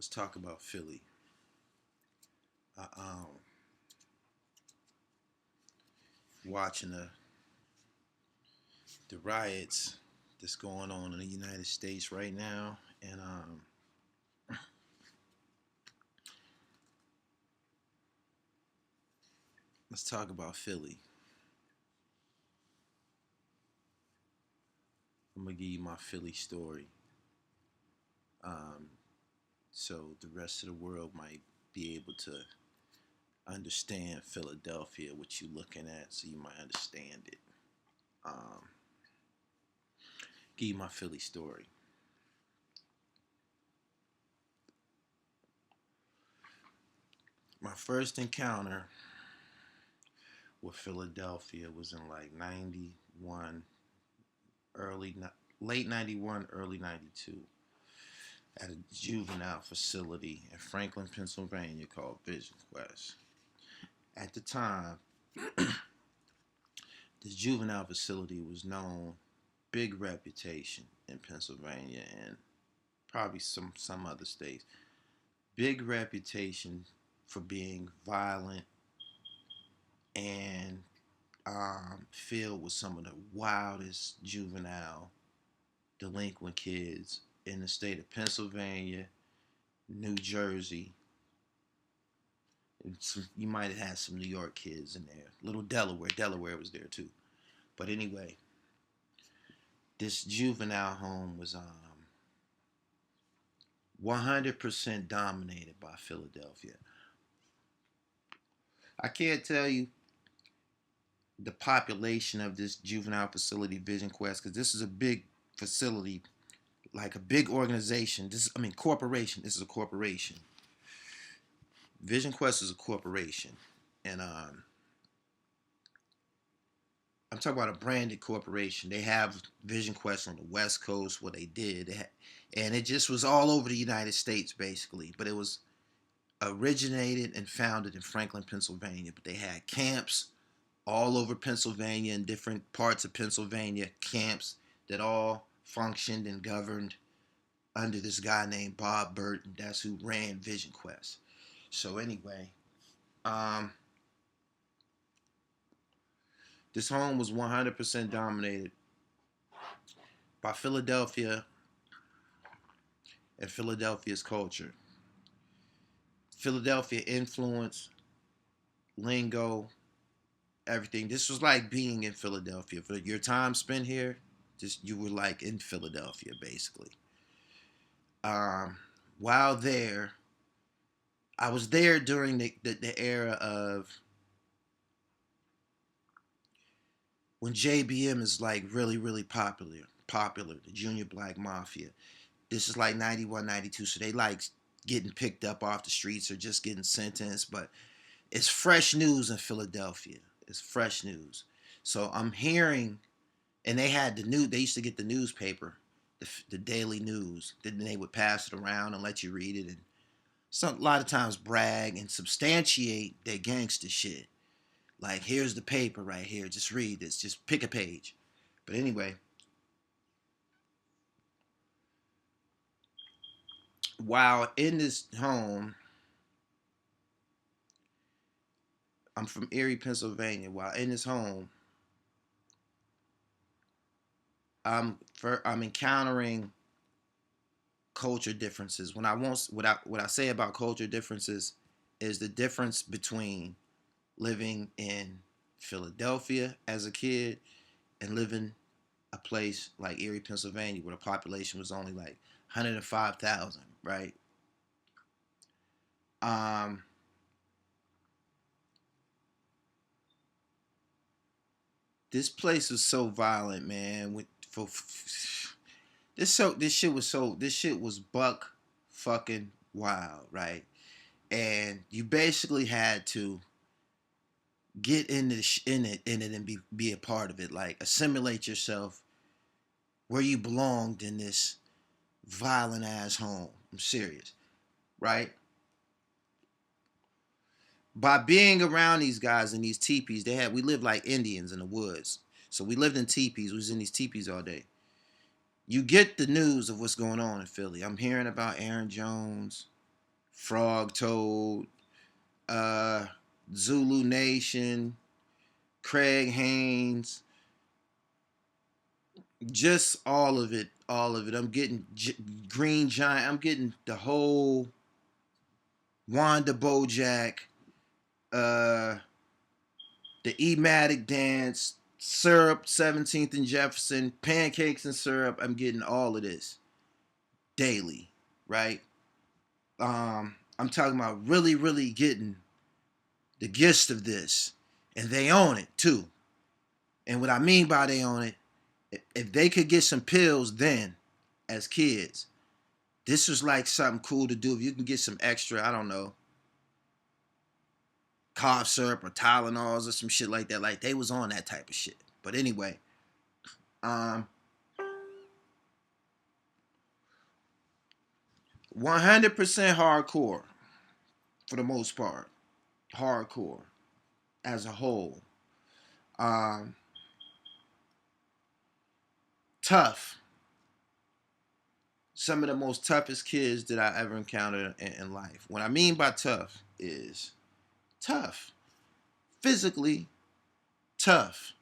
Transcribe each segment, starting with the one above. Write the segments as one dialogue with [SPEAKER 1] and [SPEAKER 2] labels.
[SPEAKER 1] Let's talk about Philly. I, watching the riots that's going on in the United States right now, and let's talk about Philly. I'm gonna give you my Philly story, um, so the rest of the world might be able to understand Philadelphia, what you're looking at, so you might understand it. Um, give you my Philly story. My first encounter with Philadelphia was in like 91, early, late 91, early 92 at a juvenile facility in Franklin, Pennsylvania called Vision Quest. At the time, this juvenile facility was known, big reputation in Pennsylvania and probably some other states. Big reputation for being violent and filled with some of the wildest juvenile delinquent kids in the state of Pennsylvania, New Jersey. And you might have had some New York kids in there. Little Delaware. Delaware was there too. But anyway, this juvenile home was 100% dominated by Philadelphia. I can't tell you the population of this juvenile facility, Vision Quest, because this is a big facility, like a big organization. Corporation. This is a corporation. Vision Quest is a corporation, and I'm talking about a branded corporation. They have Vision Quest on the West Coast, what they did, and it just was all over the United States basically. But it was originated and founded in Franklin, Pennsylvania. But they had camps all over Pennsylvania and different parts of Pennsylvania, camps that all functioned and governed under this guy named Bob Burton. That's who ran Vision Quest. So anyway, um, this home was 100% dominated by Philadelphia and Philadelphia's culture. Philadelphia influence, lingo, everything. This was like being in Philadelphia. For your time spent here, just you were like in Philadelphia basically. Um, while there, I was there during the era of when JBM is like really popular, the Junior Black Mafia. This is like 91, 92, so they like getting picked up off the streets or just getting sentenced, but it's fresh news in Philadelphia. It's fresh news. So I'm hearing, and they had they used to get the newspaper, the daily news. Then they would pass it around and let you read it, and a lot of times brag and substantiate their gangster shit. Like, here's the paper right here. Just read this. Just pick a page. But anyway, while in this home, I'm from Erie, Pennsylvania. While in this home, I'm encountering culture differences. When I want what I say about culture differences is the difference between living in Philadelphia as a kid and living a place like Erie, Pennsylvania, where the population was only like 105,000, right? Um, this place was so violent, man. This shit was buck fucking wild, right? And you basically had to get in it and be a part of it, like assimilate yourself where you belonged in this violent ass home. I'm serious, right? By being around these guys in these teepees, we lived like Indians in the woods. So we lived in teepees. We was in these teepees all day. You get the news of what's going on in Philly. I'm hearing about Aaron Jones. Frog Toad, uh, Zulu Nation, Craig Haynes, just all of it. I'm getting Green Giant. I'm getting the whole Wanda Bojack, uh, the Ematic Dance, Syrup, 17th and Jefferson, Pancakes and Syrup. I'm getting all of this daily, right? I'm talking about really, really getting the gist of this, and they own it too. And what I mean by they own it, if they could get some pills then, as kids, this was like something cool to do. If you can get some extra, I don't know, cough syrup or Tylenols or some shit like that. Like they was on that type of shit. But anyway, um, 100% hardcore for the most part. Hardcore as a whole. Um, Tough. Some of the most toughest kids that I ever encountered in life. What I mean by tough is tough. Physically tough.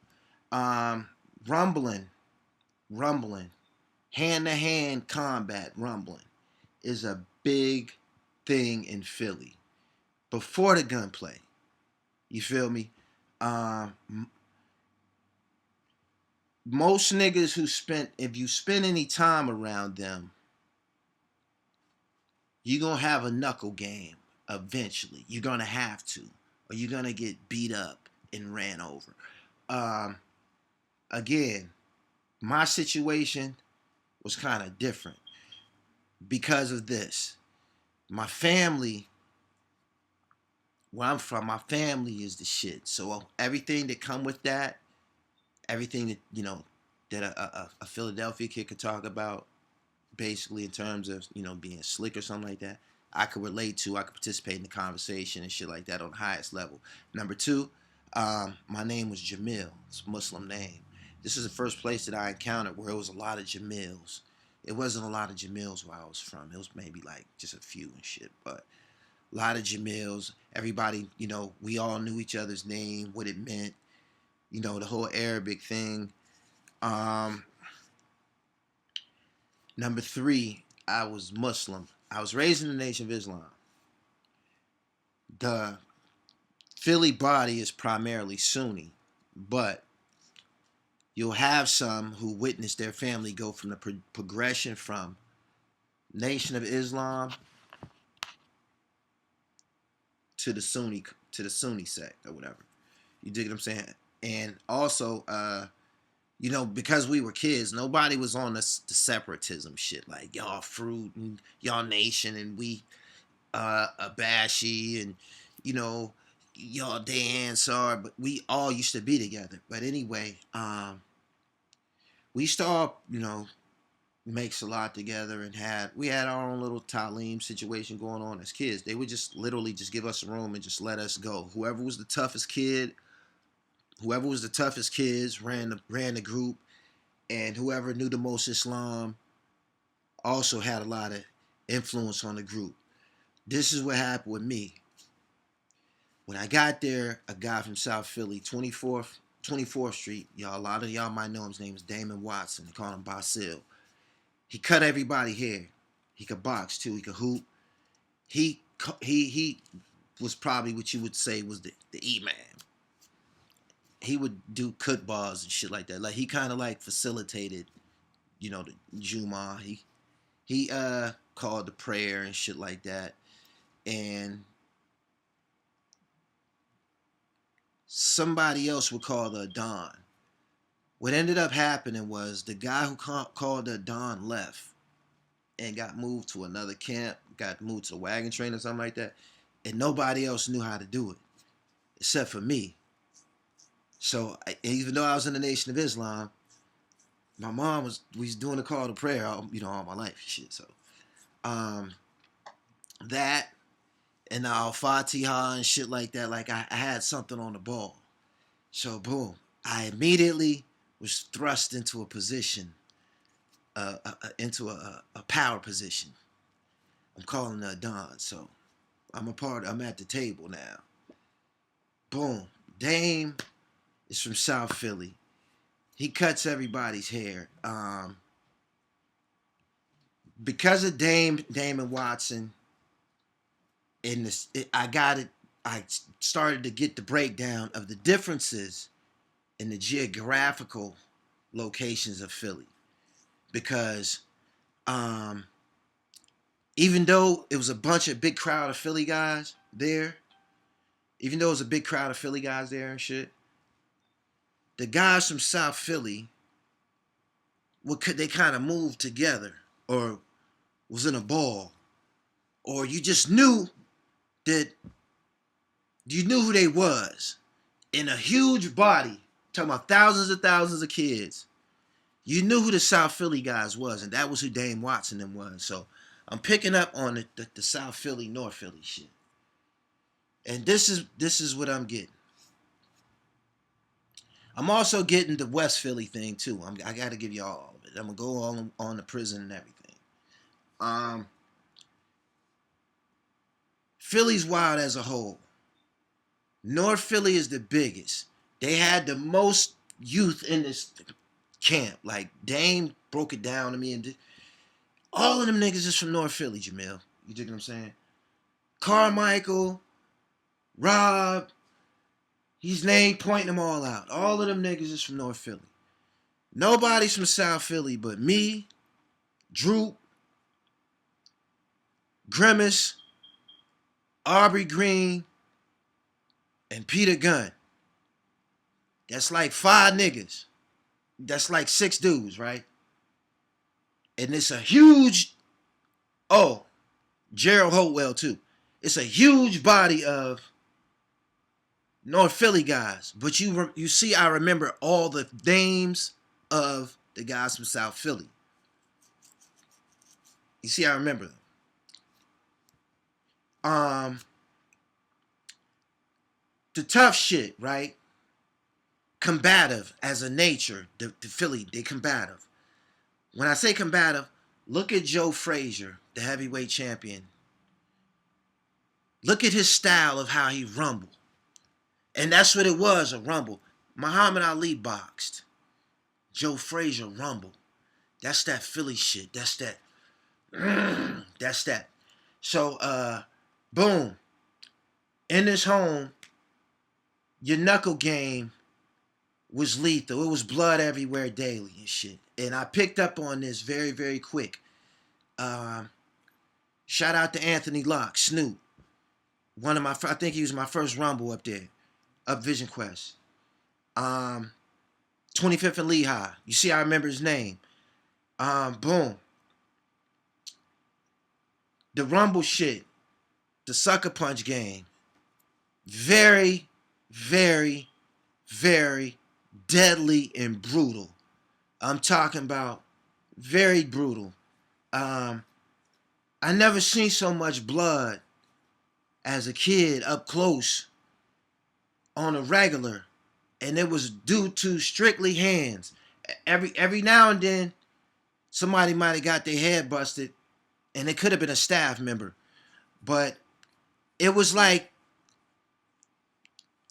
[SPEAKER 1] Um, rumbling, rumbling, hand to hand combat rumbling is a big thing in Philly. Before the gunplay, you feel me? Um, Most niggas who spent, if you spend any time around them, you're gonna have a knuckle game eventually. You're gonna have to, or you're gonna get beat up and ran over. Um, Again, my situation was kind of different because of this. My family, where I'm from, my family is the shit. So everything that come with that, everything that that a Philadelphia kid could talk about, basically in terms of being slick or something like that, I could relate to. I could participate in the conversation and shit like that on the highest level. Number two, my name was Jamil. It's a Muslim name. This is the first place that I encountered where it was a lot of Jamils. It wasn't a lot of Jamils where I was from. It was maybe like just a few and shit, but a lot of Jamils. Everybody, we all knew each other's name, what it meant, the whole Arabic thing. Um, Number three, I was Muslim. I was raised in the Nation of Islam. The Philly body is primarily Sunni, but you'll have some who witness their family go from the progression from Nation of Islam to the Sunni sect or whatever. You dig what I'm saying? And also, because we were kids, nobody was on the separatism shit like y'all fruit and y'all nation and we Abashi and you know y'all Ansar, but we all used to be together. But anyway, we used to all make a lot together and we had our own little Talim situation going on as kids. They would just literally just give us a room and just let us go. Whoever was the toughest kid, whoever was the toughest kids ran the group, and whoever knew the most Islam also had a lot of influence on the group. This is what happened with me. When I got there, a guy from South Philly, 24th Street, y'all, a lot of y'all might know him. His name is Damon Watson. They call him Basil. He cut everybody hair. He could box too. He could hoop. He was probably what you would say was the E-man. He would do cut bars and shit like that. Like he kind of like facilitated, the Juma. He called the prayer and shit like that. And somebody else would call the Adhan. What ended up happening was the guy who called the Adhan left and got moved to another camp, got moved to a wagon train or something like that, and nobody else knew how to do it except for me. So even though I was in the Nation of Islam, my mom was doing the call to prayer all my life, shit. So that and the Al-Fatiha and shit like that, like I had something on the ball. So boom, I immediately was thrust into a position, into a power position. I'm calling the Adhan. So I'm at the table now. Boom. Dame is from South Philly. He cuts everybody's hair. Because of Damon Watson, in this, I got it. I started to get the breakdown of the differences in the geographical locations of Philly. Because um, even though it was a bunch of big crowd of Philly guys there, even though it was a big crowd of Philly guys there and shit, the guys from South Philly, they kind of moved together or was in a ball, or you just knew that you knew who they was in a huge body, talking about thousands and thousands of kids. You knew who the South Philly guys was, and that was who Dame Watson them was. So I'm picking up on the South Philly, North Philly shit. And this is what I'm getting. I'm also getting the West Philly thing too. I got to give y'all all of it. I'm gonna go on the prison and everything. Philly's wild as a whole. North Philly is the biggest. They had the most youth in this camp. Like Dame broke it down to me, and all of them niggas is from North Philly, Jamil. You dig what I'm saying? Carmichael, Rob, he's named pointing them all out. All of them niggas is from North Philly. Nobody's from South Philly but me, Droop, Grimace, Aubrey Green, and Peter Gunn. That's like 5 niggas. That's like 6 dudes, right? And it's a huge, Gerald Hopewell too. It's a huge body of North Philly guys. But you see, I remember all the names of the guys from South Philly. You see, I remember them. The tough shit, right? Combative as a nature. The Philly, they combative. When I say combative, look at Joe Frazier, the heavyweight champion. Look at his style of how he rumbled. And that's what it was, a rumble. Muhammad Ali boxed. Joe Frazier rumbled. That's that Philly shit. That's that. That's that. So, boom. In this home, your knuckle game was lethal. It was blood everywhere daily and shit. And I picked up on this very, very quick. Shout out to Anthony Locke, Snoop. I think he was my first rumble up there. Up Vision Quest. 25th and Lehigh. You see, I remember his name. Boom. The rumble shit. The sucker punch game. Very, very, very deadly and brutal. I'm talking about very brutal. I never seen so much blood as a kid up close on a regular, and it was due to strictly hands. Every now and then, somebody might have got their head busted, and it could have been a staff member, but it was like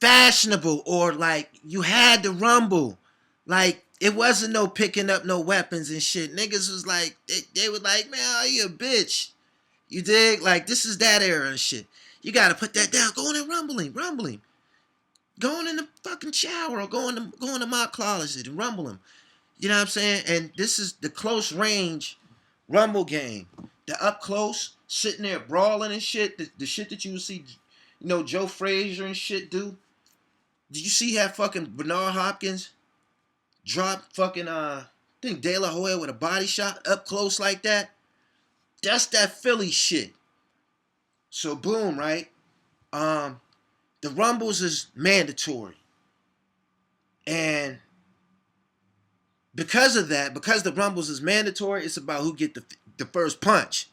[SPEAKER 1] fashionable, or like you had to rumble. Like it wasn't no picking up no weapons and shit. Niggas was like, they were like, man, are you a bitch? You dig? Like this is that era and shit. You gotta put that down. Go on and rumbling. Go on in the fucking shower or go in the my closet and rumble him. You know what I'm saying? And this is the close range rumble game. The up close, sitting there brawling and shit. The shit that you would see, Joe Frazier and shit do. Did you see how fucking Bernard Hopkins dropped fucking I think De La Hoya with a body shot up close like that? That's that Philly shit. So boom, right? The rumbles is mandatory. And because of that, because the rumbles is mandatory, it's about who get the first punch.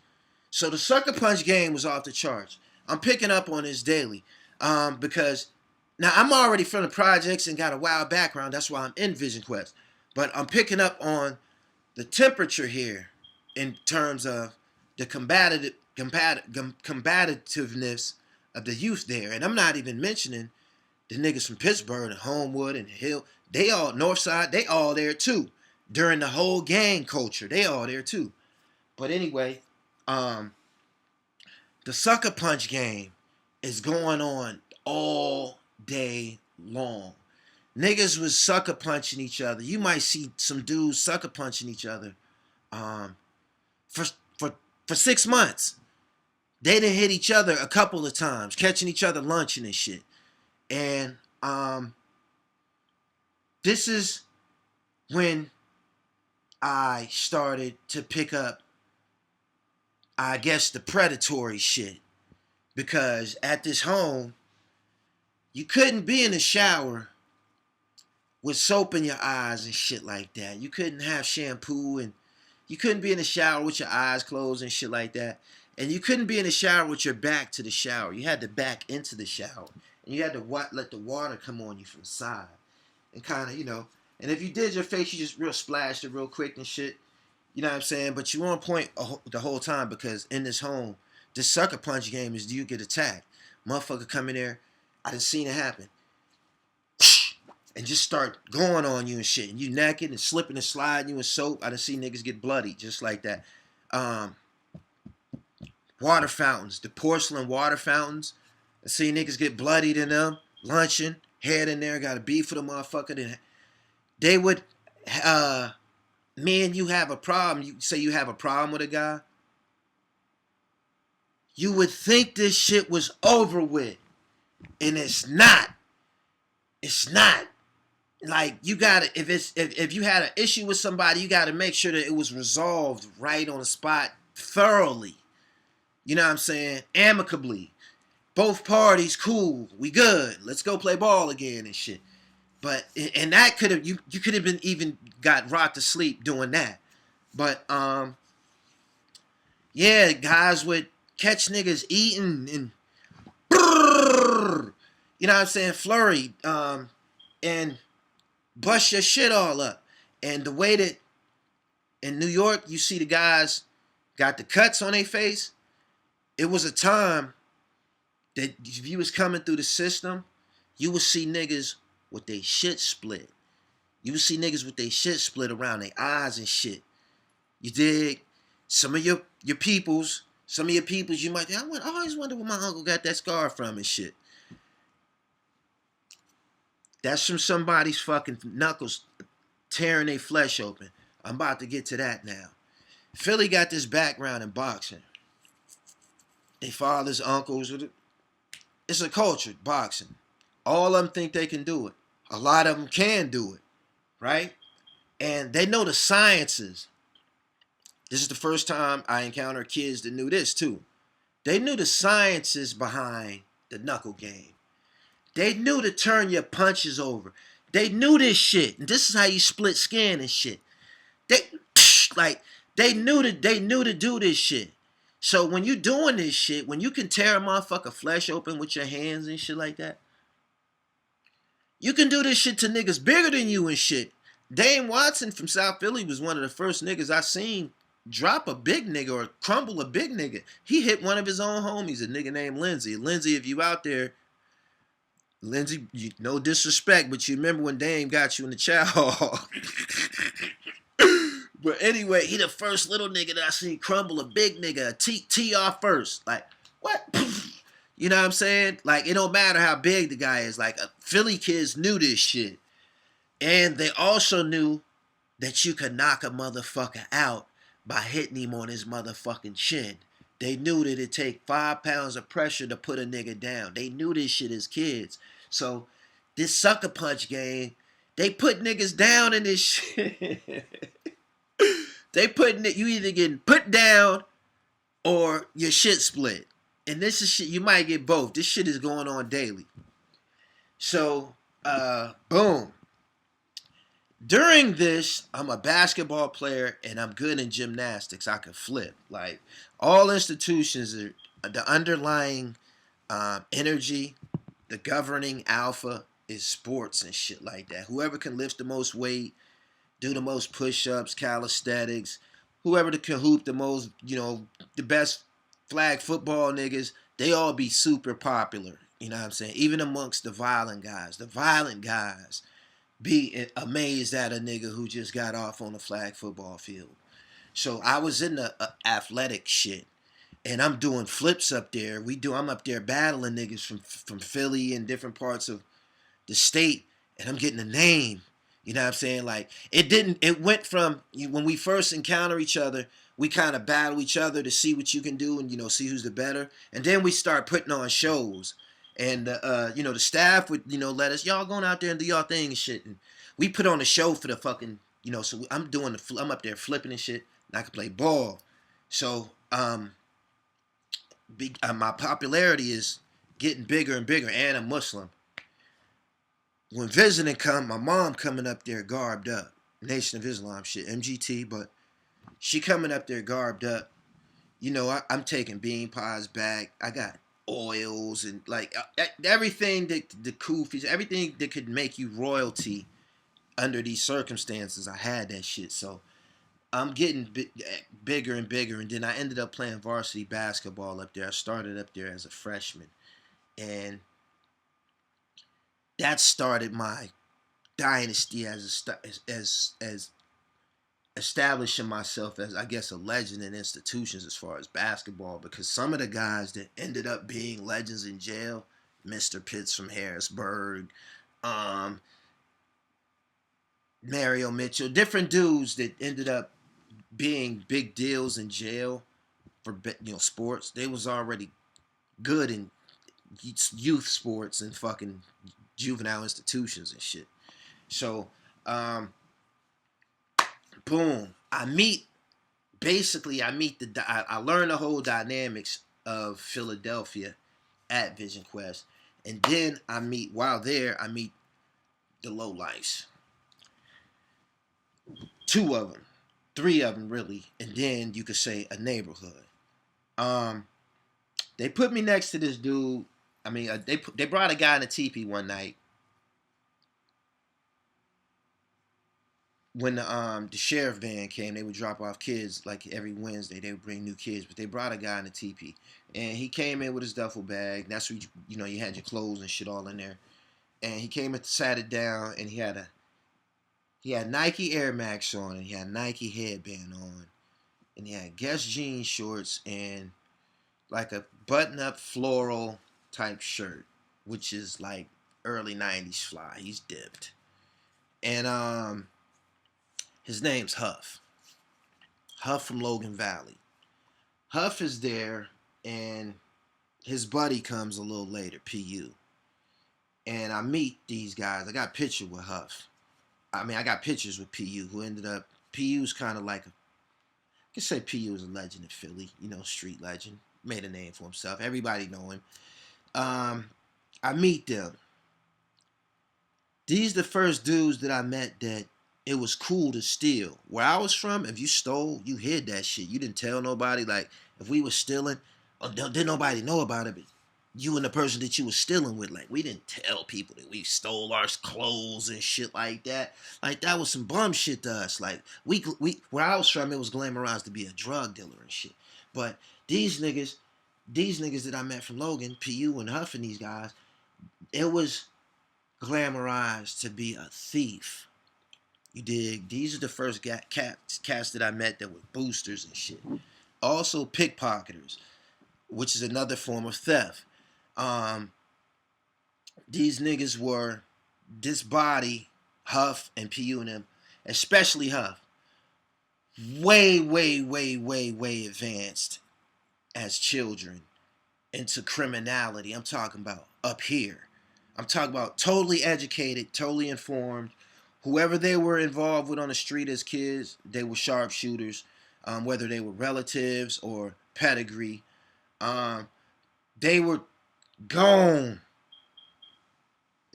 [SPEAKER 1] So the sucker punch game was off the charts. I'm picking up on this daily. Because now I'm already from the projects and got a wild background. That's why I'm in Vision Quest. But I'm picking up on the temperature here in terms of the combativeness of the youth there. And I'm not even mentioning the niggas from Pittsburgh and Homewood and Hill. They all, Northside, they all there too. During the whole gang culture, they all there too. But anyway, the sucker punch game is going on all day long. Niggas was sucker punching each other. You might see some dudes sucker punching each other for for 6 months. They done hit each other a couple of times, catching each other lunching and shit. And this is when I started to pick up, I guess, the predatory shit. Because at this home, you couldn't be in the shower with soap in your eyes and shit like that. You couldn't have shampoo, and you couldn't be in the shower with your eyes closed and shit like that. And you couldn't be in the shower with your back to the shower. You had to back into the shower. And you had to let the water come on you from the side. And kind of, and if you did your face, you just real splashed it real quick and shit. You know what I'm saying? But you on point the whole time, because in this home, this sucker punch game is, do you get attacked? Motherfucker come in there, I done seen it happen. And just start going on you and shit. And you naked and slipping and sliding you in soap. I done seen niggas get bloody just like that. Water fountains, the porcelain water fountains. I see niggas get bloodied in them, lunching, head in there, got a beef with a motherfucker. Then they would, me and you have a problem. You say you have a problem with a guy. You would think this shit was over with. And it's not. It's not. Like, you gotta, if you had an issue with somebody, you gotta make sure that it was resolved right on the spot, thoroughly. You know what I'm saying? Amicably. Both parties cool. We good. Let's go play ball again and shit. But, and that could have, you could have been even got rocked to sleep doing that. But, yeah, guys would catch niggas eating and, you know what I'm saying, flurry, and bust your shit all up. And the way that in New York, you see the guys got the cuts on their face, it was a time that if you was coming through the system, you would see niggas with their shit split. You would see niggas with their shit split around their eyes and shit. You dig? Some of your peoples, you might think, I always wonder where my uncle got that scar from and shit. That's from somebody's fucking knuckles tearing their flesh open. I'm about to get to that now. Philly got this background in boxing. They fathers, uncles, it's a culture, boxing. All of them think they can do it. A lot of them can do it, right? And they know the sciences. This is the first time I encountered kids that knew this too. They knew the sciences behind the knuckle game. They knew to turn your punches over. They knew this shit. And this is how you split skin and shit. They knew to do this shit. So when you doing this shit, when you can tear a motherfucker flesh open with your hands and shit like that, you can do this shit to niggas bigger than you and shit. Dame Watson from South Philly was one of the first niggas I seen drop a big nigga or crumble a big nigga. He hit one of his own homies, a nigga named Lindsay. Lindsay, if you out there, Lindsay, no disrespect, but you remember when Dame got you in the chow hall. But anyway, he the first little nigga that I seen crumble a big nigga, tee off first. Like, what? You know what I'm saying? Like, it don't matter how big the guy is. Like, Philly kids knew this shit. And they also knew that you could knock a motherfucker out by hitting him on his motherfucking chin. They knew that it'd take 5 pounds of pressure to put a nigga down. They knew this shit as kids. So, this sucker punch game, they put niggas down in this shit. They putting it, you either getting put down or your shit split. And this is shit, you might get both. This shit is going on daily. So, boom. During this, I'm a basketball player and I'm good in gymnastics. I can flip. Like, all institutions, the underlying energy, the governing alpha is sports and shit like that. Whoever can lift the most weight, do the most push-ups, calisthenics, whoever can hoop the most, the best flag football niggas, they all be super popular. You know what I'm saying? Even amongst the violent guys. The violent guys be amazed at a nigga who just got off on a flag football field. So I was in the athletic shit, and I'm doing flips up there. I'm up there battling niggas from Philly and different parts of the state, and I'm getting a name. You know what I'm saying? Like it went from when we first encounter each other, we kind of battle each other to see what you can do and see who's the better. And then we start putting on shows. And the staff would let us, y'all going out there and do y'all thing and shit. And we put on a show for the fucking so I'm up there flipping and shit, and I can play ball. So my popularity is getting bigger and bigger, and I'm Muslim. When visiting come, my mom coming up there garbed up. Nation of Islam shit, MGT, but she coming up there garbed up. I'm taking bean pies back. I got oils and like everything that the kufis, everything that could make you royalty under these circumstances. I had that shit. So I'm getting bigger and bigger. And then I ended up playing varsity basketball up there. I started up there as a freshman. And that started my dynasty as establishing myself as, I guess, a legend in institutions as far as basketball, because some of the guys that ended up being legends in jail, Mr. Pitts from Harrisburg, Mario Mitchell, different dudes that ended up being big deals in jail for sports, they was already good in youth sports and fucking juvenile institutions and shit. So, boom, I learn the whole dynamics of Philadelphia at Vision Quest, and then I meet the lowlifes. 2 of them, 3 of them really, and then you could say a neighborhood. They put me next to this dude. I mean, they brought a guy in a teepee one night when the sheriff van came. They would drop off kids like every Wednesday. They would bring new kids, but they brought a guy in a teepee, and he came in with his duffel bag. That's where you had your clothes and shit all in there. And he came and sat it down, and he had Nike Air Max on, and he had Nike headband on, and he had Guess jean shorts and like a button-up floral type shirt, which is like early 90s fly. He's dipped. And his name's Huff. Huff from Logan Valley. Huff is there, and his buddy comes a little later, PU. And I meet these guys. I got a picture with Huff. I got pictures with PU, who ended up, PU's kind of like, I can say PU is a legend in Philly, street legend. Made a name for himself. Everybody know him. I meet them. These the first dudes that I met that it was cool to steal. Where I was from, if you stole, you hid that shit. You didn't tell nobody. Like, if we was stealing, didn't nobody know about it, but you and the person that you was stealing with, like, we didn't tell people that we stole our clothes and shit like that. Like, that was some bum shit to us. Like, we where I was from, it was glamorized to be a drug dealer and shit. But these niggas that I met from Logan, PU and Huff and these guys, it was glamorized to be a thief. You dig? These are the first cats that I met that were boosters and shit. Also pickpocketers, which is another form of theft. These niggas were this body, Huff and PU and them, especially Huff, way, way, way, way, way advanced as children into criminality. I'm talking about up here. I'm talking about totally educated, totally informed. Whoever they were involved with on the street as kids, they were sharpshooters, whether they were relatives or pedigree. They were gone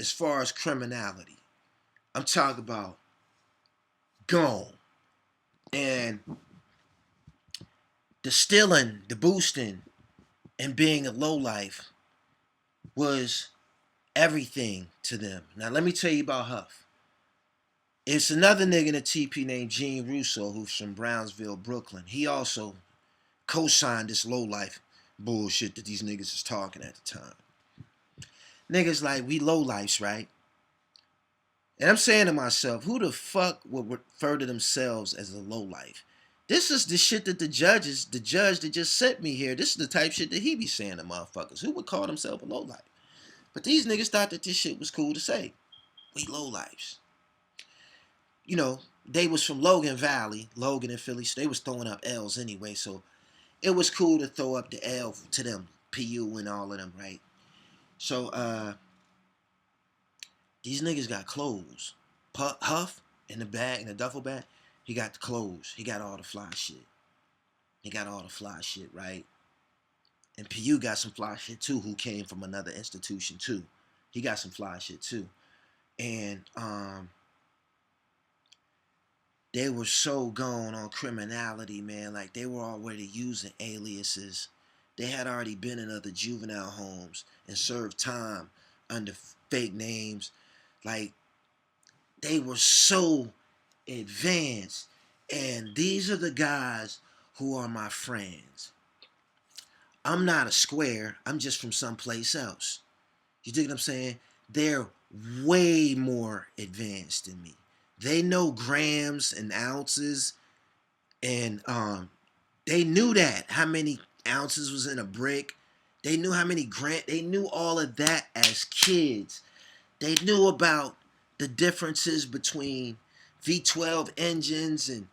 [SPEAKER 1] as far as criminality. I'm talking about gone. And the stealing, the boosting, and being a lowlife was everything to them. Now let me tell you about Huff. It's another nigga in a TP named Gene Russo, who's from Brownsville, Brooklyn. He also co-signed this lowlife bullshit that these niggas is talking at the time. Niggas like, we low lifes, right? And I'm saying to myself, who the fuck would refer to themselves as a low life? This is the shit that the judge that just sent me here, this is the type shit that he be saying to motherfuckers. Who would call themselves a low life? But these niggas thought that this shit was cool to say. We low lives. You know, they was from Logan Valley, Logan and Philly, so they was throwing up L's anyway, so it was cool to throw up the L to them, PU and all of them, right? So, these niggas got clothes. Huff in the bag, in the duffel bag, he got the clothes. He got all the fly shit. He got all the fly shit, right? And PU got some fly shit too, who came from another institution too. He got some fly shit too. And they were so gone on criminality, man. Like, they were already using aliases. They had already been in other juvenile homes and served time under fake names. Like, they were so advanced. And these are the guys who are my friends. I'm not a square. I'm just from someplace else. You dig what I'm saying? They're way more advanced than me. They know grams and ounces, and they knew that, how many ounces was in a brick. They knew how many they knew all of that as kids. They knew about the differences between V12 engines and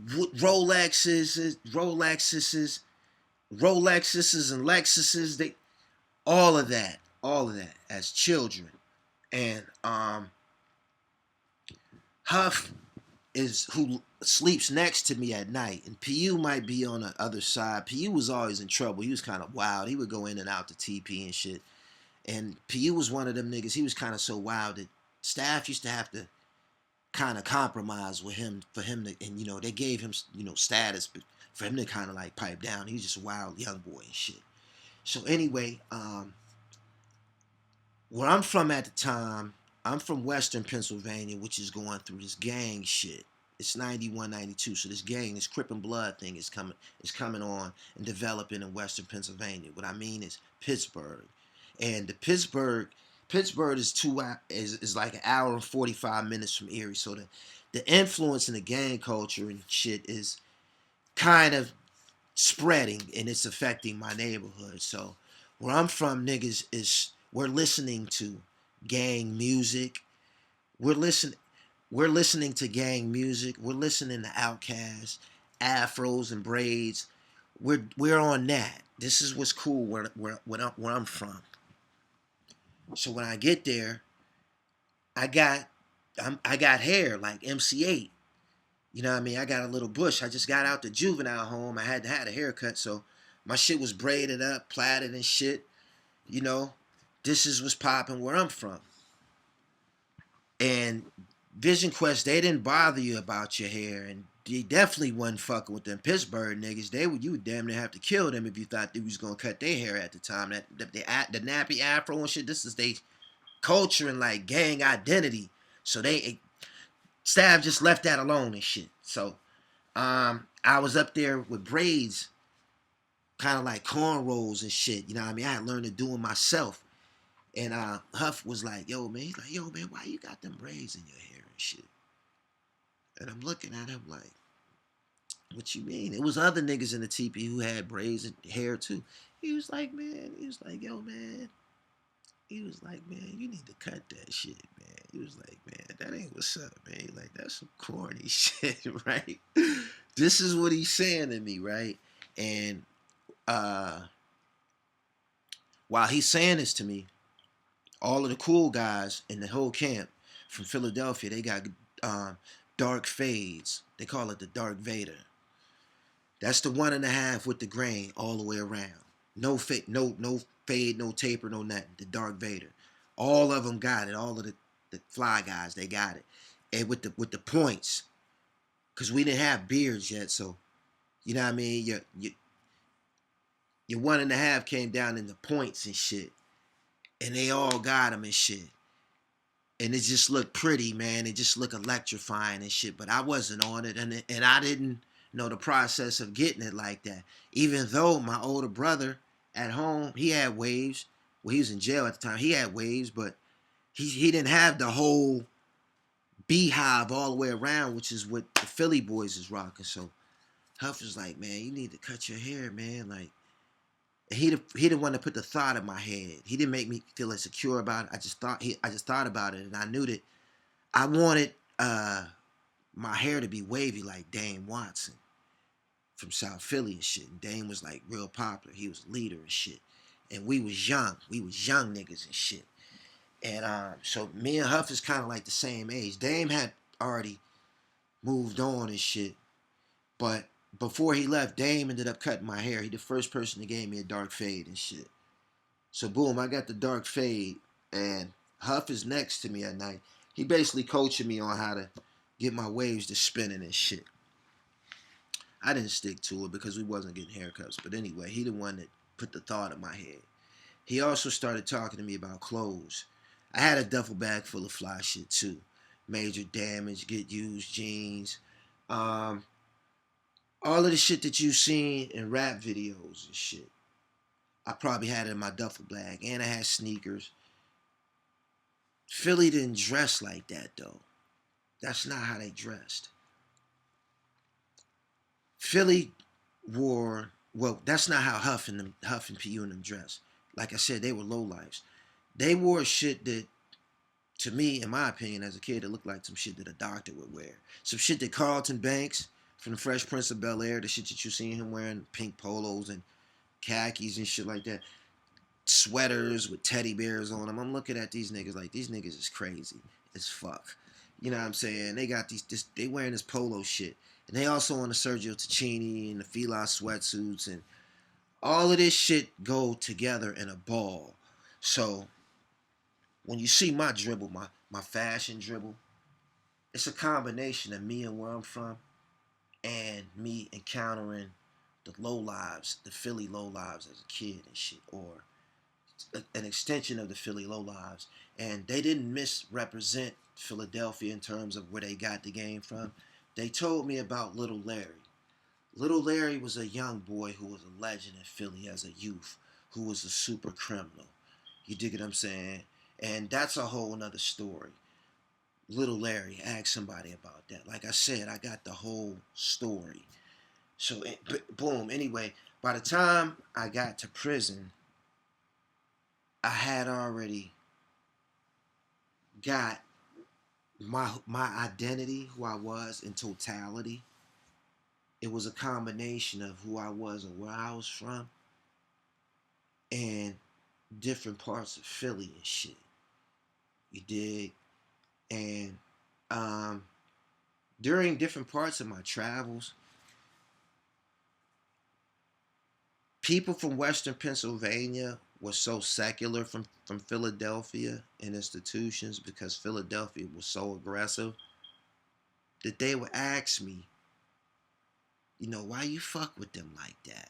[SPEAKER 1] Rolexes and Lexuses. They all of that as children. And Huff is who sleeps next to me at night, and PU might be on the other side. PU was always in trouble. He was kind of wild. He would go in and out the TP and shit. And PU was one of them niggas. He was kind of so wild that staff used to have to kind of compromise with him for him to, and you know, they gave him, you know, status, but for him to kind of like pipe down. He was just a wild young boy and shit. So anyway, where I'm from at the time, I'm from Western Pennsylvania, which is going through this gang shit. It's 91, 92. So this gang, this Crip and Blood thing is coming on and developing in Western Pennsylvania. What I mean is Pittsburgh. And Pittsburgh is like an hour and 45 minutes from Erie. So the influence in the gang culture and shit is kind of spreading, and it's affecting my neighborhood. So where I'm from, niggas, is we're listening to gang music. We're listening to gang music. We're listening to Outkast, afros and braids. We're on that. This is what's cool where I'm from. So when I get there, I got hair like MC8. You know what I mean? I got a little bush. I just got out the juvenile home. I had to have a haircut, so my shit was braided up, plaited and shit. You know, this is what's popping where I'm from. And Vision Quest, they didn't bother you about your hair, and they definitely wasn't fucking with them Pittsburgh niggas. You would damn near have to kill them if you thought they was gonna cut their hair at the time. The nappy afro and shit. This is they culture and like gang identity. So staff just left that alone and shit. So I was up there with braids, kind of like cornrows and shit. You know what I mean? I had learned to do them myself. And Huff was like, yo, man. He's like, yo, man, why you got them braids in your hair and shit? And I'm looking at him like, what you mean? It was other niggas in the TP who had braids and hair too. He was like, yo, man. He was like, man, you need to cut that shit, man. He was like, man, that ain't what's up, man. Like, that's some corny shit, right? This is what he's saying to me, right? And while he's saying this to me, all of the cool guys in the whole camp from Philadelphia, they got dark fades. They call it the Dark Vader. That's the 1.5 with the grain all the way around. No fade, no fade, no taper, no nothing. The Dark Vader. All of them got it. All of the fly guys, they got it. And with the points, because we didn't have beards yet, so you know what I mean. Your 1.5 came down in the points and shit, and they all got them and shit. And it just looked pretty, man. It just looked electrifying and shit. But I wasn't on it, and I didn't the process of getting it like that. Even though my older brother at home, he had waves. Well, he was in jail at the time. He had waves, but he didn't have the whole beehive all the way around, which is what the Philly boys is rocking. So Huff was like, man, you need to cut your hair, man. Like, he the one that put the thought in my head. He didn't make me feel insecure about it. I just thought about it, and I knew that I wanted my hair to be wavy like Dame Watson from South Philly and shit. And Dame was like real popular. He was a leader and shit. And we was young. We was young niggas and shit. And so me and Huff is kind of like the same age. Dame had already moved on and shit. But before he left, Dame ended up cutting my hair. He the first person that gave me a dark fade and shit. So boom, I got the dark fade. And Huff is next to me at night. He basically coaching me on how to get my waves to spinning and shit. I didn't stick to it because we wasn't getting haircuts. But anyway, he the one that put the thought in my head. He also started talking to me about clothes. I had a duffel bag full of fly shit too. Major Damage, Get Used jeans. All of the shit that you've seen in rap videos and shit. I probably had it in my duffel bag. And I had sneakers. Philly didn't dress like that though. That's not how they dressed. Philly wore, well, that's not how Huff and PU and them dressed. Like I said, they were lowlifes. They wore shit that, to me, in my opinion, as a kid, it looked like some shit that a doctor would wear. Some shit that Carlton Banks from the Fresh Prince of Bel-Air, the shit that you seen him wearing, pink polos and khakis and shit like that. Sweaters with teddy bears on them. I'm looking at these niggas like, these niggas is crazy as fuck. You know what I'm saying? They got they wearing this polo shit. And they also on the Sergio Tacchini and the Fila sweatsuits, and all of this shit go together in a ball. So when you see my dribble, my fashion dribble, it's a combination of me and where I'm from and me encountering the low lives, the Philly low lives as a kid and shit, or an extension of the Philly low lives. And they didn't misrepresent Philadelphia in terms of where they got the game from. They told me about Little Larry. Little Larry was a young boy who was a legend in Philly as a youth, who was a super criminal. You dig what I'm saying? And that's a whole nother story. Little Larry, ask somebody about that. Like I said, I got the whole story. So, boom. Anyway, by the time I got to prison, I had already got my identity, who I was in totality. It was a combination of who I was and where I was from, and different parts of Philly and shit. You dig? And during different parts of my travels, people from Western Pennsylvania were so secular from Philadelphia and institutions, because Philadelphia was so aggressive, that they would ask me, why you fuck with them like that?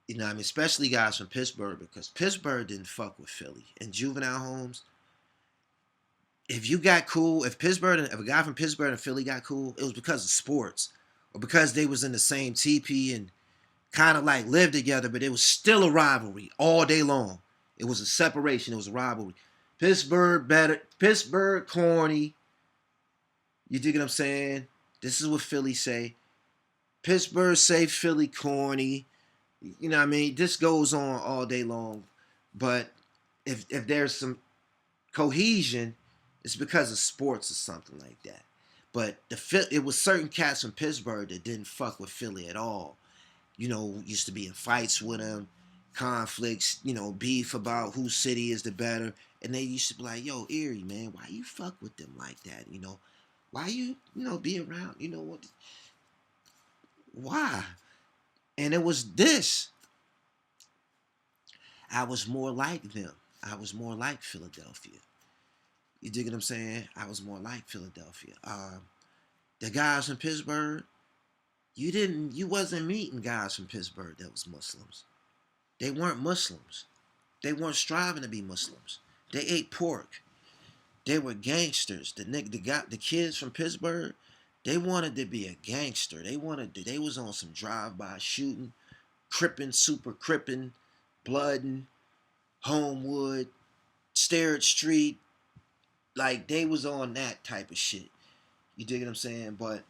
[SPEAKER 1] I mean, especially guys from Pittsburgh, because Pittsburgh didn't fuck with Philly. In juvenile homes, if you got cool, if a guy from Pittsburgh and Philly got cool, it was because of sports, or because they was in the same TP and kind of like lived together, but it was still a rivalry all day long. It was a separation. It was a rivalry. Pittsburgh better. Pittsburgh corny. You dig what I'm saying? This is what Philly say. Pittsburgh say Philly corny. You know what I mean? This goes on all day long. But if there's some cohesion, it's because of sports or something like that. But it was certain cats from Pittsburgh that didn't fuck with Philly at all. Used to be in fights with them, conflicts, beef about whose city is the better. And they used to be like, yo, Erie, man, why you fuck with them like that? Why you, be around? What? Why? And it was this. I was more like them. I was more like Philadelphia. You dig what I'm saying? I was more like Philadelphia. The guys in Pittsburgh, you wasn't meeting guys from Pittsburgh that was Muslims. They weren't Muslims. They weren't striving to be Muslims. They ate pork. They were gangsters. The kids from Pittsburgh, They wanted to be a gangster. They was on some drive-by shooting, crippin', super crippin', blooding, Homewood, Starrett Street. Like they was on that type of shit. You dig what I'm saying? But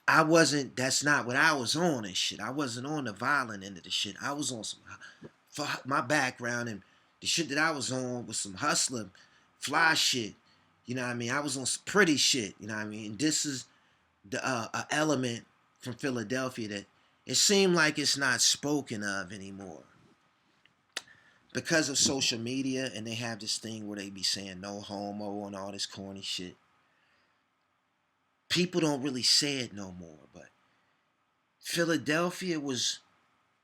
[SPEAKER 1] I wasn't. That's not what I was on and shit. I wasn't on the violent end of the shit. I was on some. For my background and the shit that I was on was some hustler, fly shit. You know what I mean? I was on some pretty shit. You know what I mean? And this is the a element from Philadelphia that it seemed like it's not spoken of anymore because of social media, and they have this thing where they be saying no homo and all this corny shit. People don't really say it no more, but Philadelphia was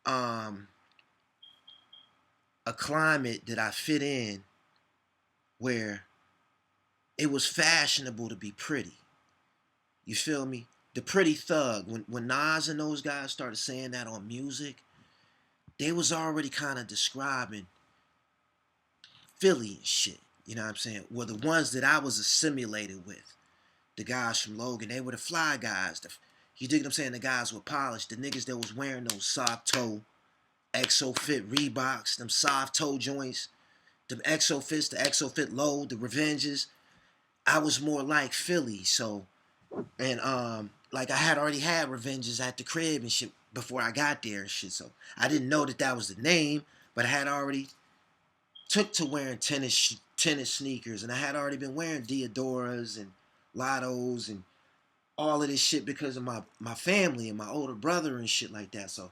[SPEAKER 1] um, a climate that I fit in where it was fashionable to be pretty. You feel me? The pretty thug. When Nas and those guys started saying that on music, they was already kind of describing Philly and shit. You know what I'm saying? Well, the ones that I was assimilated with, the guys from Logan, they were the fly guys. You dig what I'm saying? The guys were polished. The niggas that was wearing those soft toe, Exo Fit Reeboks, them soft toe joints, them Exo Fits, the Exo Fit Low, the Revenges. I was more like Philly, so and like I had already had Revenges at the crib and shit before I got there and shit. So I didn't know that that was the name, but I had already took to wearing tennis sneakers, and I had already been wearing Diodoras and Lottos and all of this shit because of my family and my older brother and shit like that. So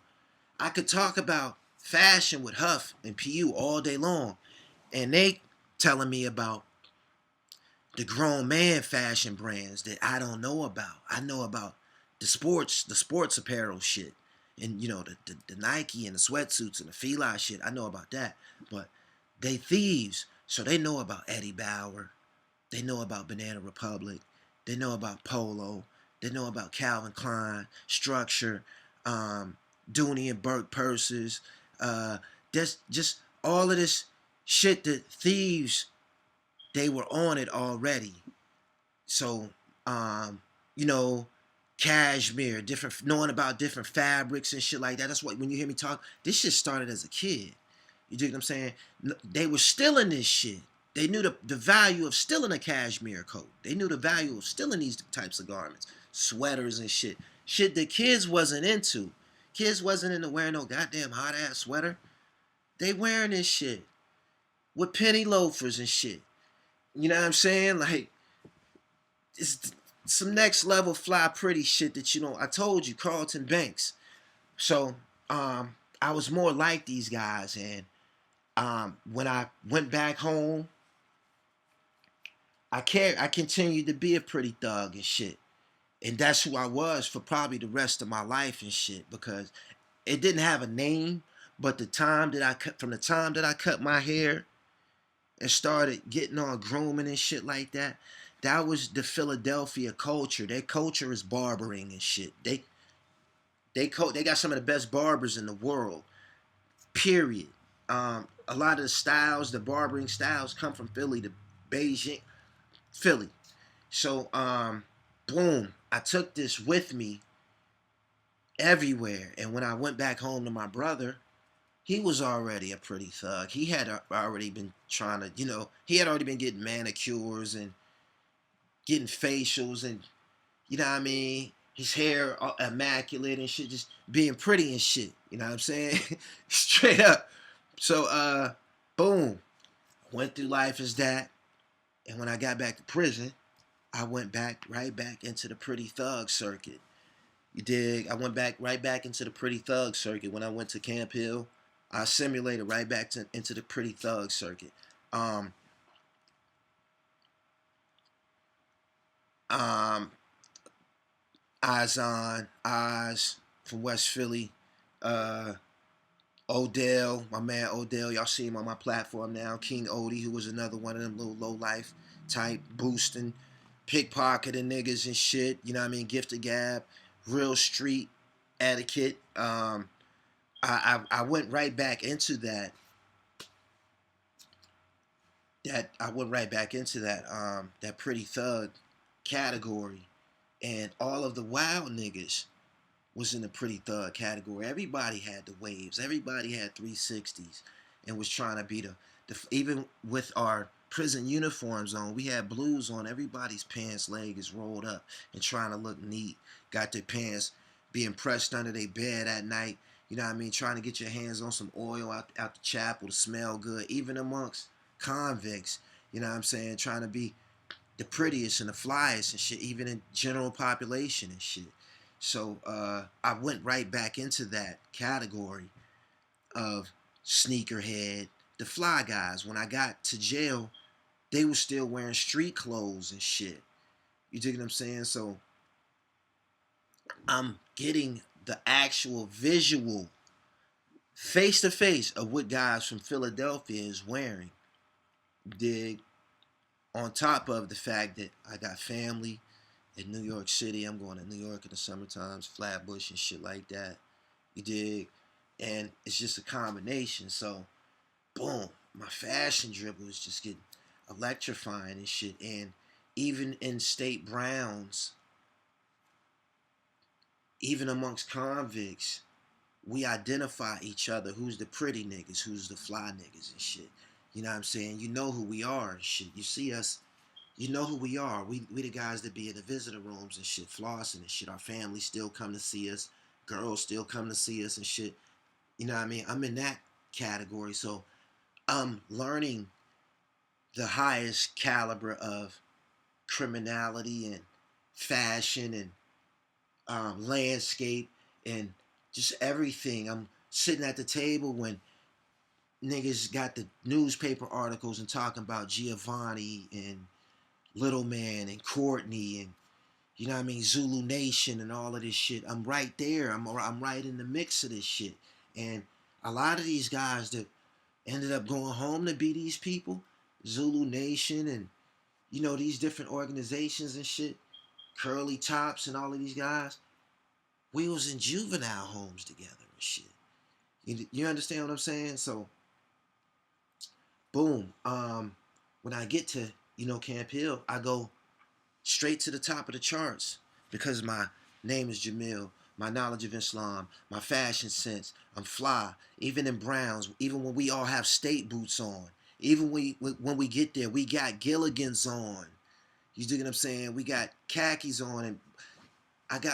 [SPEAKER 1] I could talk about fashion with Huff and PU all day long, and they telling me about the grown man fashion brands that I don't know about. I know about the sports apparel shit, and you know the Nike and the sweatsuits and the Fila shit. I know about that, but they thieves, so they know about Eddie Bauer, they know about Banana Republic, they know about Polo, they know about Calvin Klein, Structure, Dooney and Burke purses. That's just all of this shit that thieves they were on it already. So, you know, cashmere, different, knowing about different fabrics and shit like that. That's what when you hear me talk, this shit started as a kid. You dig what I'm saying? They were stealing this shit. They knew the value of stealing a cashmere coat. They knew the value of stealing these types of garments, sweaters and shit. Shit that kids wasn't into. Kids wasn't into wearing no goddamn hot ass sweater. They wearing this shit with penny loafers and shit. You know what I'm saying? Like it's some next level fly pretty shit that you know. I told you, Carlton Banks. So I was more like these guys, and when I went back home, I continued to be a pretty thug and shit, and that's who I was for probably the rest of my life and shit because it didn't have a name, but the time that I cut my hair and started getting on grooming and shit like that. That was the Philadelphia culture. Their culture is barbering and shit. They got some of the best barbers in the world. Period. A lot of the styles, the barbering styles, come from Philly, the Beijing, Philly. So, boom, I took this with me everywhere. And when I went back home to my brother, he was already a pretty thug. He had already been trying to, you know, he had already been getting manicures and getting facials and, you know what I mean? His hair immaculate and shit, just being pretty and shit. You know what I'm saying? Straight up. So, boom. Went through life as that. And when I got back to prison, I went back right back into the pretty thug circuit. You dig? I went back right back into the pretty thug circuit when I went to Camp Hill. I assimilated right back into the pretty thug circuit. Um, um, Eyes on Oz from West Philly. Uh, Odell, my man Odell. Y'all see him on my platform now. King Odie, who was another one of them little low life type boosting, pickpocketing niggas and shit. You know what I mean? Gift of gab, real street etiquette. I went right back into that. I went right back into that that pretty thug category. And all of the wild niggas was in the pretty thug category. Everybody had the waves. Everybody had 360s and was trying to be the even with our prison uniforms on, we had blues on. Everybody's pants leg is rolled up and trying to look neat. Got their pants being pressed under their bed at night. You know what I mean? Trying to get your hands on some oil out the chapel to smell good. Even amongst convicts, you know what I'm saying? Trying to be the prettiest and the flyest and shit, even in general population and shit. So I went right back into that category of sneakerhead, the fly guys. When I got to jail, they were still wearing street clothes and shit. You dig what I'm saying? So I'm getting the actual visual, face to face, of what guys from Philadelphia is wearing. Dig? On top of the fact that I got family in New York City. I'm going to New York in the summer times, Flatbush and shit like that. You dig? And it's just a combination. So, boom, my fashion dribble is just getting electrifying and shit. And even in state Browns, even amongst convicts, we identify each other. Who's the pretty niggas? Who's the fly niggas and shit? You know what I'm saying? You know who we are and shit. You see us, you know who we are. We the guys that be in the visitor rooms and shit, flossing and shit. Our families still come to see us. Girls still come to see us and shit. You know what I mean? I'm in that category. So I'm learning the highest caliber of criminality and fashion and landscape and just everything. I'm sitting at the table when niggas got the newspaper articles and talking about Giovanni and Little Man and Courtney and you know what I mean, Zulu Nation and all of this shit. I'm right there. I'm right in the mix of this shit. And a lot of these guys that ended up going home to be these people, Zulu Nation and you know these different organizations and shit, Curly Tops and all of these guys, we was in juvenile homes together and shit. You understand what I'm saying? So, boom. When I get to Camp Hill, I go straight to the top of the charts because my name is Jamil, my knowledge of Islam, my fashion sense, I'm fly. Even in Browns, even when we all have state boots on, even when we get there, we got Gilligan's on. You dig what I'm saying? We got khakis on, and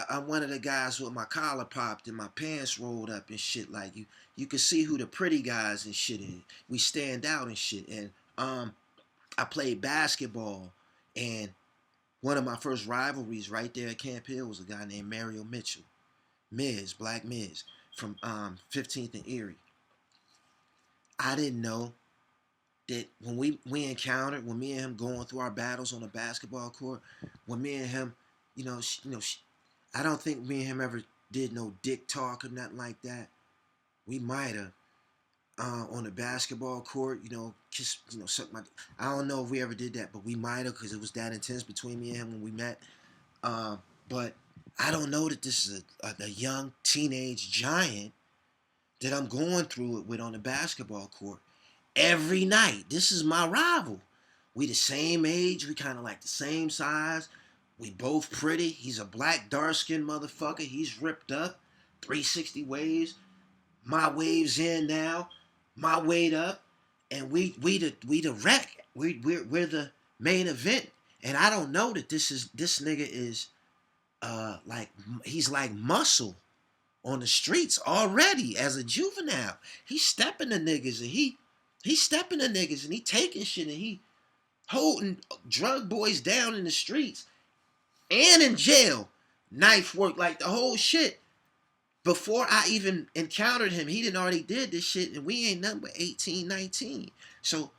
[SPEAKER 1] I'm one of the guys with my collar popped and my pants rolled up and shit. Like you can see who the pretty guys and shit is. We stand out and shit. And I played basketball, and one of my first rivalries right there at Camp Hill was a guy named Mario Mitchell, Black Miz, from 15th and Erie. I didn't know that when we encountered, when me and him going through our battles on the basketball court, when me and him, I don't think me and him ever did no dick talk or nothing like that. We might have on the basketball court, kiss, suck my. I don't know if we ever did that, but we might have because it was that intense between me and him when we met. But I don't know that this is a young teenage giant that I'm going through it with on the basketball court every night. This is my rival. We the same age. We kind of like the same size. We both pretty. He's a black, dark-skinned motherfucker. He's ripped up. 360 waves. My waves in now. My weight up. And we the wreck. We're the main event. And I don't know that this nigga is like he's like muscle on the streets already as a juvenile. He's stepping the niggas and he stepping the niggas and he taking shit and he holding drug boys down in the streets and in jail. Knife work, like the whole shit. Before I even encountered him, he done already did this shit and we ain't nothing but 18, 19. So,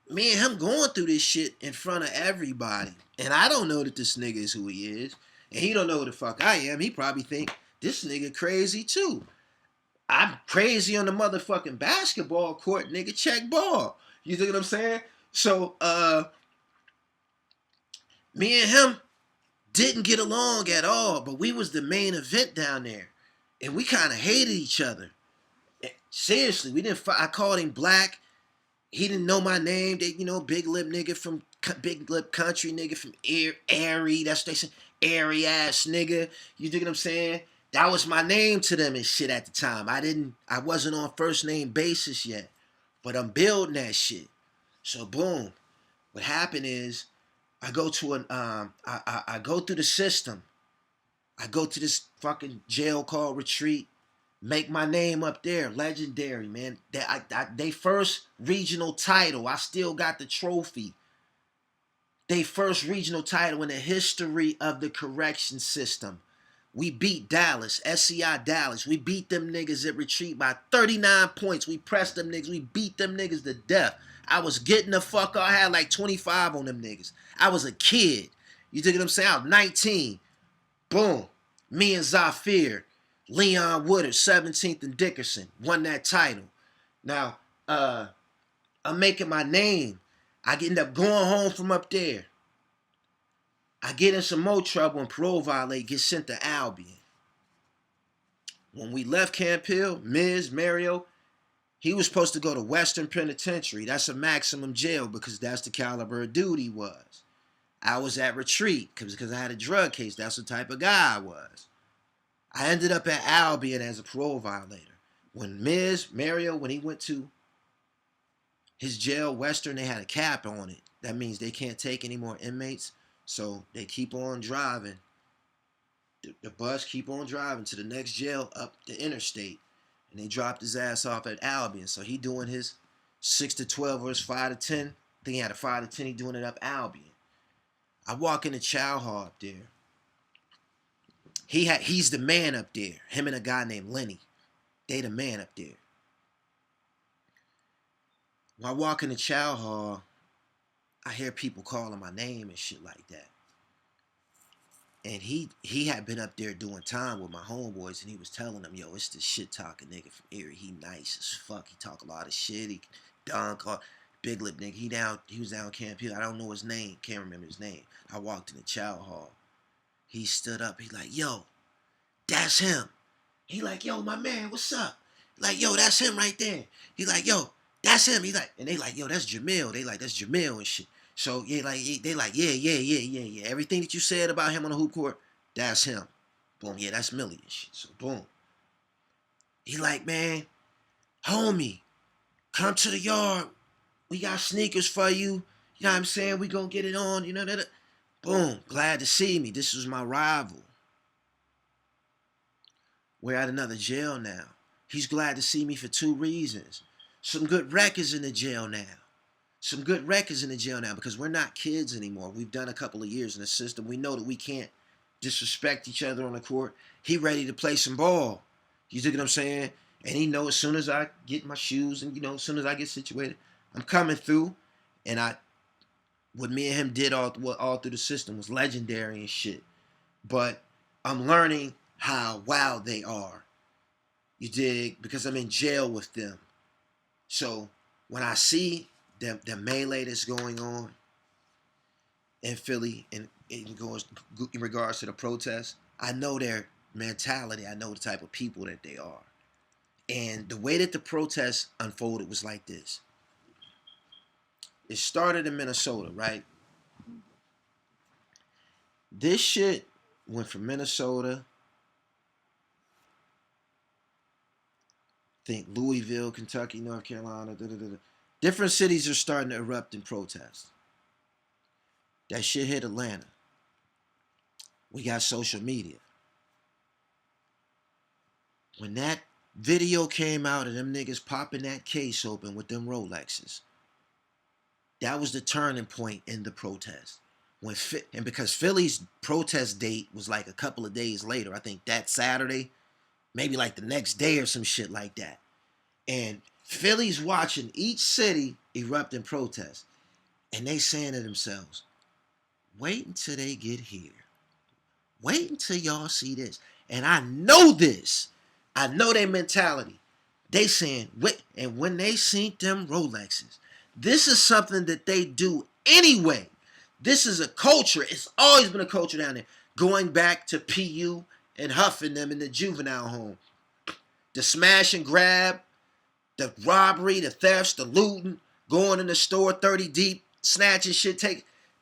[SPEAKER 1] me and him going through this shit in front of everybody. And I don't know that this nigga is who he is. And he don't know who the fuck I am. He probably think this nigga crazy too. I'm crazy on the motherfucking basketball court, nigga. Check ball. You think what I'm saying? So, me and him didn't get along at all, but we was the main event down there. And we kind of hated each other. Seriously, we didn't fight. I called him black. He didn't know my name. They, big lip nigga from big lip country nigga from Airy. That's what they say. Airy ass nigga. You dig what I'm saying? That was my name to them and shit at the time. I wasn't on first name basis yet. But I'm building that shit. So boom. What happened is I go to I go through the system. I go to this fucking jail called Retreat. Make my name up there, legendary, man. They first regional title. I still got the trophy. They first regional title in the history of the correction system. We beat Dallas, SCI Dallas. We beat them niggas at Retreat by 39 points. We pressed them niggas. We beat them niggas to death. I was getting the fuck up. I had like 25 on them niggas. I was a kid. You dig what I'm saying? I was 19. Boom. Me and Zafir. Leon Woodard, 17th and Dickerson, won that title. Now, I'm making my name. I end up going home from up there. I get in some more trouble and parole violate, get sent to Albion. When we left Camp Hill, Mario, he was supposed to go to Western Penitentiary. That's a maximum jail because that's the caliber of duty was. I was at Retreat because I had a drug case. That's the type of guy I was. I ended up at Albion as a parole violator. When Mario, when he went to his jail, Western, they had a cap on it. That means they can't take any more inmates. So they keep on driving. The bus keep on driving to the next jail up the interstate. And they dropped his ass off at Albion. So he doing his 6 to 12 or his 5 to 10. I think he had a 5 to 10. He doing it up Albion. I walk in the chow hall up there. He's the man up there. Him and a guy named Lenny. They the man up there. When I walk in the chow hall, I hear people calling my name and shit like that. And he had been up there doing time with my homeboys, and he was telling them, yo, it's this shit talking nigga from Erie. He nice as fuck. He talk a lot of shit. He dunk, big lip nigga. He was down Camp Hill. I don't know his name. Can't remember his name. I walked in the chow hall. He stood up. He like, yo, that's him. He like, yo, my man, what's up? Like, yo, that's him right there. He like, yo, that's him. He like, and they like, yo, that's Jamil. They like, that's Jamil and shit. So yeah, like they like, yeah. Everything that you said about him on the hoop court, that's him. Boom, yeah, that's Millie and shit. So boom. He like, man, homie, come to the yard. We got sneakers for you. You know what I'm saying? We gonna get it on. You know that. Boom, glad to see me. This was my rival. We're at another jail now. He's glad to see me for 2 reasons. Some good records in the jail now. Because we're not kids anymore. We've done a couple of years in the system. We know that we can't disrespect each other on the court. He ready to play some ball. You dig what I'm saying? And he know as soon as I get my shoes and, as soon as I get situated, I'm coming through. And what me and him did all through the system was legendary and shit. But I'm learning how wild they are. You dig? Because I'm in jail with them. So when I see the melee that's going on in Philly and in regards to the protests, I know their mentality. I know the type of people that they are. And the way that the protests unfolded was like this. It started in Minnesota, right? This shit went from Minnesota, think Louisville, Kentucky, North Carolina, different cities are starting to erupt in protest. That shit hit Atlanta. We got social media. When that video came out of them niggas popping that case open with them Rolexes, that was the turning point in the protest. And because Philly's protest date was like a couple of days later, I think that Saturday, maybe like the next day or some shit like that. And Philly's watching each city erupt in protest. And they saying to themselves, wait until they get here. Wait until y'all see this. And I know this. I know their mentality. They saying, wait. And when they seen them Rolexes, this is something that they do anyway. This is a culture. It's always been a culture down there. Going back to PU and huffing them in the juvenile home. The smash and grab, the robbery, the thefts, the looting, going in the store 30 deep, snatching shit,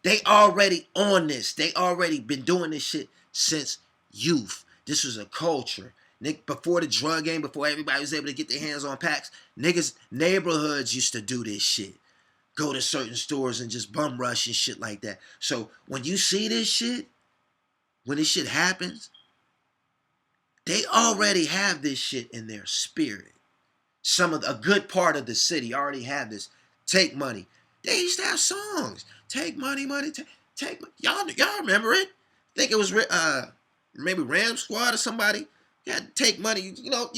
[SPEAKER 1] they already on this. They already been doing this shit since youth. This was a culture. Nick, before the drug game, before everybody was able to get their hands on packs, niggas, neighborhoods used to do this shit. Go to certain stores and just bum rush and shit like that. So when you see this shit, when this shit happens, they already have this shit in their spirit. A good part of the city already have this. Take money. They used to have songs. Take money, money, take money. Y'all remember it? I think it was maybe Ram Squad or somebody. Yeah, take money. You know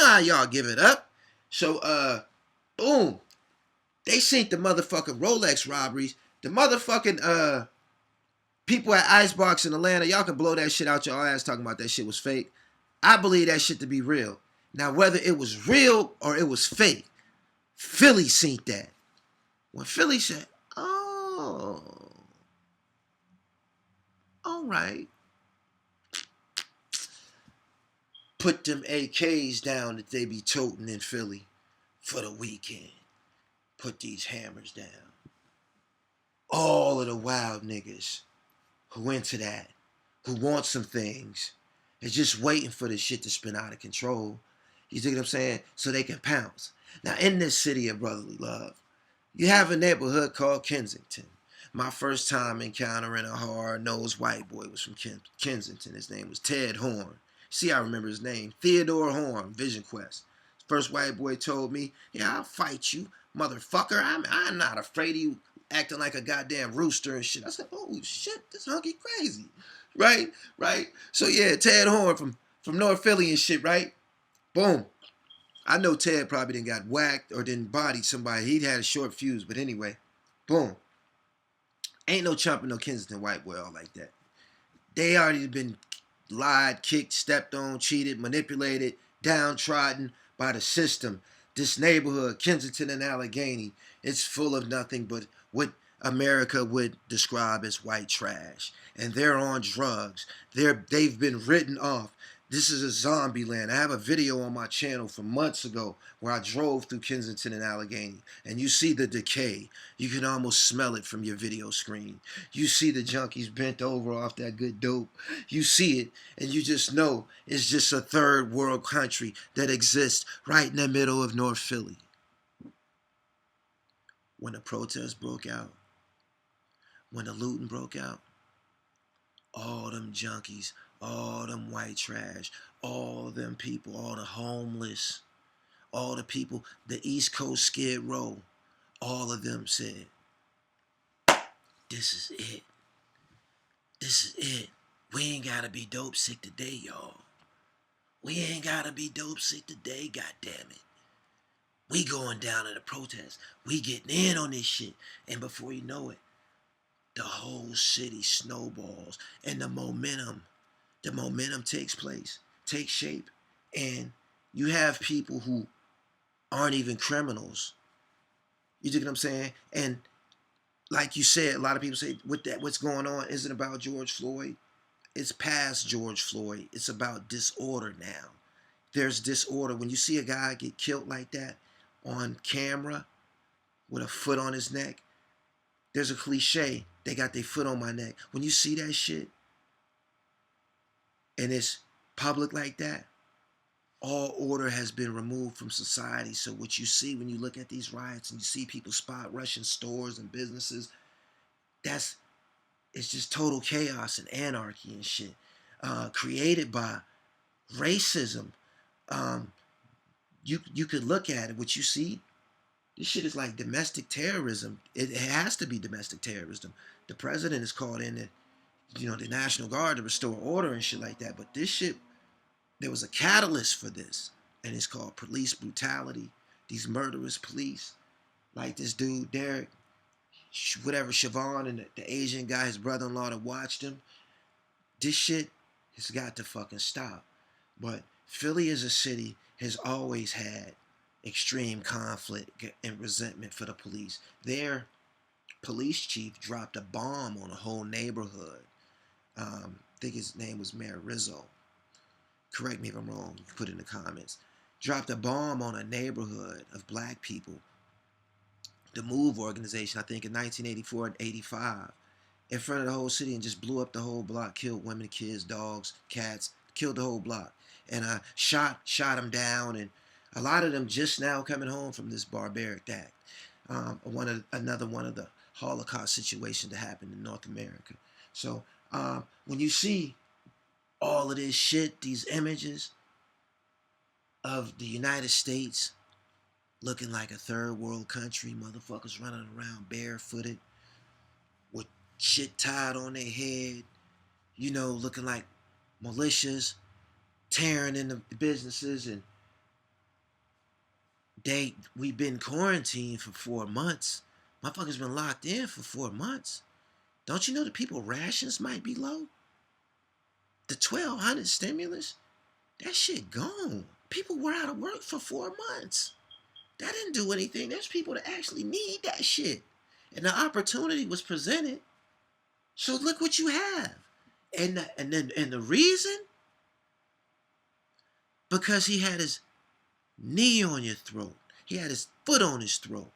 [SPEAKER 1] how y'all give it up. So boom. They seen the motherfucking Rolex robberies. The motherfucking people at Icebox in Atlanta, y'all can blow that shit out your ass talking about that shit was fake. I believe that shit to be real. Now, whether it was real or it was fake, Philly seen that. When Philly said, oh, all right, put them AKs down that they be toting in Philly for the weekend. Put these hammers down. All of the wild niggas who into that, who want some things, is just waiting for this shit to spin out of control. You see what I'm saying? So they can pounce. Now, in this city of brotherly love, you have a neighborhood called Kensington. My first time encountering a hard-nosed white boy was from Kensington. His name was Ted Horn. See, I remember his name. Theodore Horn, Vision Quest. First white boy told me, yeah, I'll fight you, motherfucker. I'm not afraid of you acting like a goddamn rooster and shit. I said, oh, shit, this hunky crazy. Right? So, yeah, Ted Horn from North Philly and shit, right? Boom. I know Ted probably didn't got whacked or didn't body somebody. He'd had a short fuse, but anyway, boom. Ain't no chumping no Kensington white boy all like that. They already been lied, kicked, stepped on, cheated, manipulated, downtrodden by the system. This neighborhood, Kensington and Allegheny, it's full of nothing but what America would describe as white trash. And they're on drugs. They've been written off. This is a zombie land. I have a video on my channel from months ago where I drove through Kensington and Allegheny. And you see the decay. You can almost smell it from your video screen. You see the junkies bent over off that good dope. You see it, and you just know it's just a third world country that exists right in the middle of North Philly. When the protests broke out, when the looting broke out, all them junkies, all them white trash, all them people, all the homeless, all the people, the East Coast Skid Row, all of them said, this is it. This is it. We ain't gotta be dope sick today, y'all. We ain't gotta be dope sick today, goddammit. We going down to the protest. We getting in on this shit. And before you know it, the whole city snowballs. And the momentum takes shape. And you have people who aren't even criminals. You dig what I'm saying? And like you said, a lot of people say, what's going on isn't about George Floyd. It's past George Floyd. It's about disorder now. There's disorder. When you see a guy get killed like that on camera with a foot on his neck, there's a cliche, they got their foot on my neck. When you see that shit and it's public like that, all order has been removed from society. So what you see when you look at these riots and you see people spot rushing stores and businesses, it's just total chaos and anarchy and shit, created by racism. You could look at it. What you see, this shit is like domestic terrorism. It has to be domestic terrorism. The president is called in the National Guard to restore order and shit like that. But this shit, there was a catalyst for this, and it's called police brutality. These murderous police, like this dude Derek, whatever, Siobhan, and the Asian guy, his brother-in-law that watched him. This shit has got to fucking stop. But Philly as a city has always had extreme conflict and resentment for the police. Their police chief dropped a bomb on a whole neighborhood. I think his name was Mayor Rizzo. Correct me if I'm wrong. You can put it in the comments. Dropped a bomb on a neighborhood of black people the MOVE organization, I think in 1984 and 85, in front of the whole city and just blew up the whole block, killed women, kids, dogs, cats, killed the whole block. And shot them down, and a lot of them just now coming home from this barbaric act. Another one of the Holocaust situations that happened in North America. So when you see all of this shit, these images of the United States looking like a third world country, motherfuckers running around barefooted with shit tied on their head, looking like militias, tearing in the businesses, and we've been quarantined for 4 months. Motherfuckers been locked in for 4 months. Don't you know that people rations might be low? The 1,200 stimulus, that shit gone. People were out of work for 4 months. That didn't do anything. There's people that actually need that shit. And the opportunity was presented. So look what you have. And the reason? Because he had his knee on your throat. He had his foot on his throat.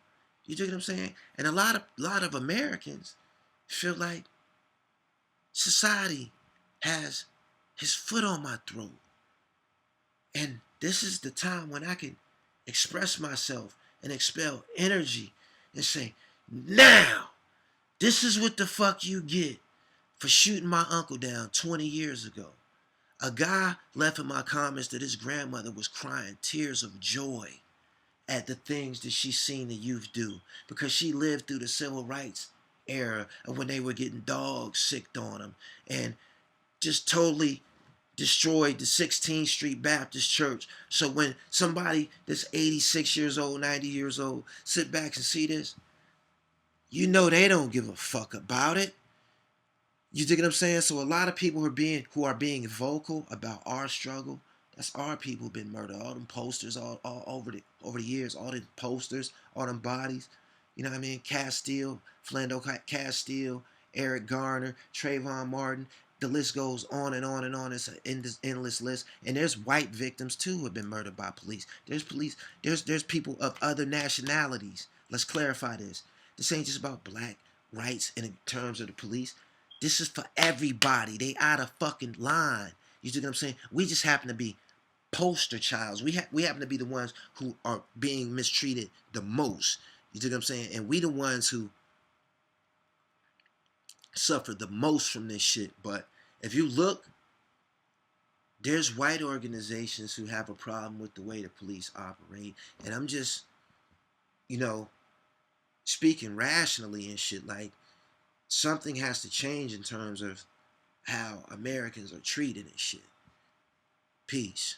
[SPEAKER 1] You dig what I'm saying? And a lot of Americans feel like society has his foot on my throat. And this is the time when I can express myself and expel energy and say, now, this is what the fuck you get for shooting my uncle down 20 years ago. A guy left in my comments that his grandmother was crying tears of joy at the things that she seen the youth do, because she lived through the civil rights era of when they were getting dogs sicked on them and just totally destroyed the 16th Street Baptist Church. So when somebody that's 86 years old, 90 years old, sit back and see this, they don't give a fuck about it. You dig what I'm saying? So a lot of people who are being vocal about our struggle, that's our people who've been murdered. All them posters all over the years, all the posters, all them bodies. You know what I mean? Castile, Philando Castile, Eric Garner, Trayvon Martin. The list goes on and on and on. It's an endless list. And there's white victims too who have been murdered by police. There's people of other nationalities. Let's clarify this. This ain't just about black rights in terms of the police. This is for everybody. They out of fucking line. You see what I'm saying? We just happen to be poster childs. We happen to be the ones who are being mistreated the most. You see what I'm saying? And we the ones who suffer the most from this shit. But if you look, there's white organizations who have a problem with the way the police operate. And I'm just, speaking rationally and shit, like, something has to change in terms of how Americans are treated and shit. Peace.